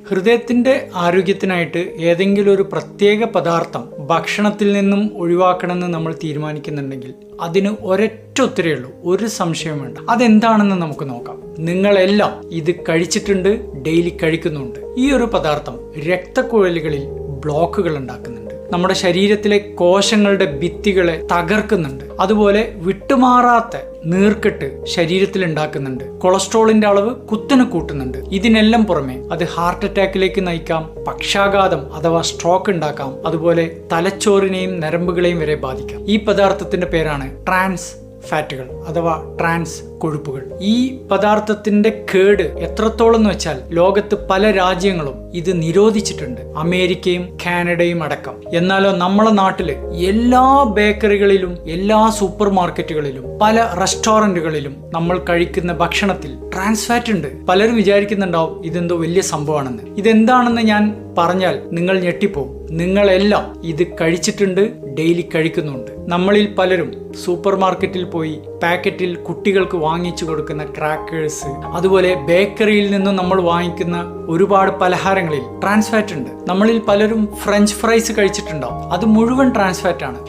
ഹൃദയത്തിന്റെ ആരോഗ്യത്തിനായിട്ട് ഏതെങ്കിലും ഒരു പ്രത്യേക പദാർത്ഥം ഭക്ഷണത്തിൽ നിന്നും ഒഴിവാക്കണമെന്ന് നമ്മൾ തീരുമാനിക്കുന്നുണ്ടെങ്കിൽ അതിന് ഒരൊറ്റ ഉത്തരവേ ഉള്ളൂ, ഒരു സംശയം വേണ്ട. അതെന്താണെന്ന് നമുക്ക് നോക്കാം. നിങ്ങളെല്ലാം ഇത് കഴിച്ചിട്ടുണ്ട്, ഡെയിലി കഴിക്കുന്നുണ്ട്. ഈ ഒരു പദാർത്ഥം രക്തക്കുഴലുകളിൽ ബ്ലോക്കുകൾ ഉണ്ടാക്കുന്നുണ്ട്, നമ്മുടെ ശരീരത്തിലെ കോശങ്ങളുടെ ഭിത്തികളെ തകർക്കുന്നുണ്ട്, അതുപോലെ വിട്ടുമാറാത്ത നീർക്കെട്ട് ശരീരത്തിൽ ഉണ്ടാക്കുന്നുണ്ട്, കൊളസ്ട്രോളിന്റെ അളവ് കുത്തനെ കൂട്ടുന്നുണ്ട്. ഇതിനെല്ലാം പുറമെ അത് ഹാർട്ട് അറ്റാക്കിലേക്ക് നയിക്കാം, പക്ഷാഘാതം അഥവാ സ്ട്രോക്ക് ഉണ്ടാക്കാം, അതുപോലെ തലച്ചോറിനെയും നരമ്പുകളെയും വരെ ബാധിക്കാം. ഈ പദാർത്ഥത്തിന്റെ പേരാണ് ട്രാൻസ് ഫാറ്റുകൾ അഥവാ ട്രാൻസ് കൊഴുപ്പുകൾ. ഈ പദാർത്ഥത്തിന്റെ കേട് എത്രത്തോളം എന്ന് വെച്ചാൽ ലോകത്ത് പല രാജ്യങ്ങളും ഇത് നിരോധിച്ചിട്ടുണ്ട്, അമേരിക്കയും കാനഡയും അടക്കം. എന്നാലോ നമ്മളെ നാട്ടില് എല്ലാ ബേക്കറികളിലും എല്ലാ സൂപ്പർ മാർക്കറ്റുകളിലും പല റെസ്റ്റോറന്റുകളിലും നമ്മൾ കഴിക്കുന്ന ഭക്ഷണത്തിൽ ട്രാൻസ് ഫാറ്റ് ഉണ്ട്. പലരും വിചാരിക്കുന്നുണ്ടാവും ഇതെന്തോ വലിയ സംഭവമാണെന്ന്. ഇതെന്താണെന്ന് ഞാൻ പറഞ്ഞാൽ നിങ്ങൾ ഞെട്ടിപ്പോവും. നിങ്ങളെല്ലാം ഇത് കഴിച്ചിട്ടുണ്ട്, ഡെയിലി കഴിക്കുന്നുണ്ട്. നമ്മളിൽ പലരും സൂപ്പർ മാർക്കറ്റിൽ പോയി പാക്കറ്റിൽ കുട്ടികൾക്ക് വാങ്ങിച്ചു കൊടുക്കുന്ന ക്രാക്കേഴ്സ്, അതുപോലെ ബേക്കറിയിൽ നിന്നും നമ്മൾ വാങ്ങിക്കുന്ന ഒരുപാട് പലഹാരങ്ങളിൽ ട്രാൻസ് ഫാറ്റ് ഉണ്ട്. നമ്മളിൽ പലരും ഫ്രഞ്ച് ഫ്രൈസ് കഴിച്ചിട്ടുണ്ടാവും, അത് മുഴുവൻ ട്രാൻസ് ഫാറ്റ് ആണ്.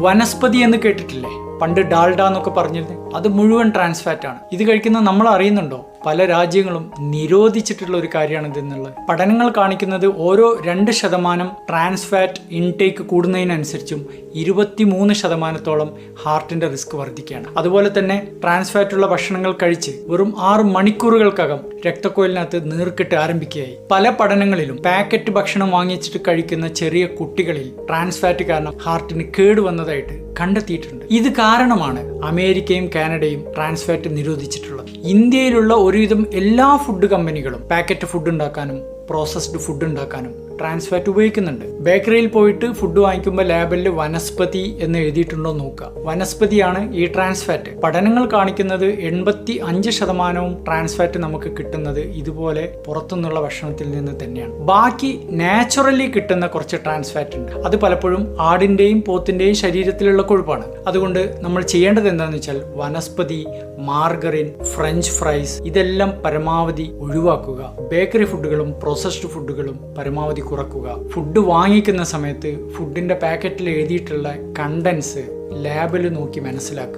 വനസ്പതി എന്ന് കേട്ടിട്ടില്ലേ, പണ്ട് ഡാൽഡ എന്നൊക്കെ പറഞ്ഞിരുന്നു, അത് മുഴുവൻ ട്രാൻസ് ഫാറ്റ് ആണ്. ഇത് കഴിക്കുന്നത് നമ്മൾ അറിയുന്നുണ്ടോ? പല രാജ്യങ്ങളും നിരോധിച്ചിട്ടുള്ള ഒരു കാര്യമാണ് ഇതെന്നുള്ളത്. പഠനങ്ങൾ കാണിക്കുന്നത് ഓരോ 2% ട്രാൻസ് ഫാറ്റ് ഇൻടേക്ക് കൂടുന്നതിനനുസരിച്ചും 23% ഹാർട്ടിന്റെ റിസ്ക് വർദ്ധിക്കുകയാണ്. അതുപോലെ തന്നെ ട്രാൻസ് ഫാറ്റുള്ള ഭക്ഷണങ്ങൾ കഴിച്ച് വെറും 6 മണിക്കൂറുകൾക്കകം രക്തക്കുഴലിനകത്ത് നീർക്കെട്ട് ആരംഭിക്കുകയായി. പല പഠനങ്ങളിലും പാക്കറ്റ് ഭക്ഷണം വാങ്ങിച്ചിട്ട് കഴിക്കുന്ന ചെറിയ കുട്ടികളിൽ ട്രാൻസ് ഫാറ്റ് കാരണം ഹാർട്ടിന് കേടുവന്നതായിട്ട് കണ്ടെത്തിയിട്ടുണ്ട്. ഇത് കാരണമാണ് അമേരിക്കയും കാനഡയും ട്രാൻസ് ഫാറ്റ് നിരോധിച്ചിട്ടുള്ളത്. ഇന്ത്യയിലുള്ള ഒരുവിധം എല്ലാ ഫുഡ് കമ്പനികളും പാക്കറ്റ് ഫുഡ് ഉണ്ടാക്കാനും പ്രോസസ്ഡ് ഫുഡ് ഉണ്ടാക്കാനും ട്രാൻസ് ഫാറ്റ് ഉപയോഗിക്കുന്നുണ്ട്. ബേക്കറിയിൽ പോയിട്ട് ഫുഡ് വാങ്ങിക്കുമ്പോൾ ലേബലിൽ വനസ്പതി എന്ന് എഴുതിയിട്ടുണ്ടോ നോക്കുക. വനസ്പതിയാണ് ഈ ട്രാൻസ് ഫാറ്റ്. പഠനങ്ങൾ കാണിക്കുന്നത് 85% ട്രാൻസ് ഫാറ്റ് നമുക്ക് കിട്ടുന്നത് ഇതുപോലെ പുറത്തുനിന്നുള്ള ഭക്ഷണത്തിൽ നിന്ന് തന്നെയാണ്. ബാക്കി നാച്ചുറലി കിട്ടുന്ന കുറച്ച് ട്രാൻസ് ഫാറ്റ് ഉണ്ട്. അത് പലപ്പോഴും ആടിന്റെയും പോത്തിന്റെയും ശരീരത്തിലുള്ള കൊഴുപ്പാണ്. അതുകൊണ്ട് നമ്മൾ ചെയ്യേണ്ടത് എന്താണെന്ന് വെച്ചാൽ വനസ്പതി, മാർഗറിൻ, ഫ്രഞ്ച് ഫ്രൈസ് ഇതെല്ലാം പരമാവധി ഒഴിവാക്കുക. ബേക്കറി ഫുഡുകളും പ്രോസസ്ഡ് ഫുഡുകളും പരമാവധി കുറക്കുക. ഫുഡ് വാങ്ങിക്കുന്ന സമയത്ത് ഫുഡിന്റെ പാക്കറ്റിൽ എഴുതിയിട്ടുള്ള കണ്ടൻസ് ലേബൽ നോക്കി മനസ്സിലാക്കുക.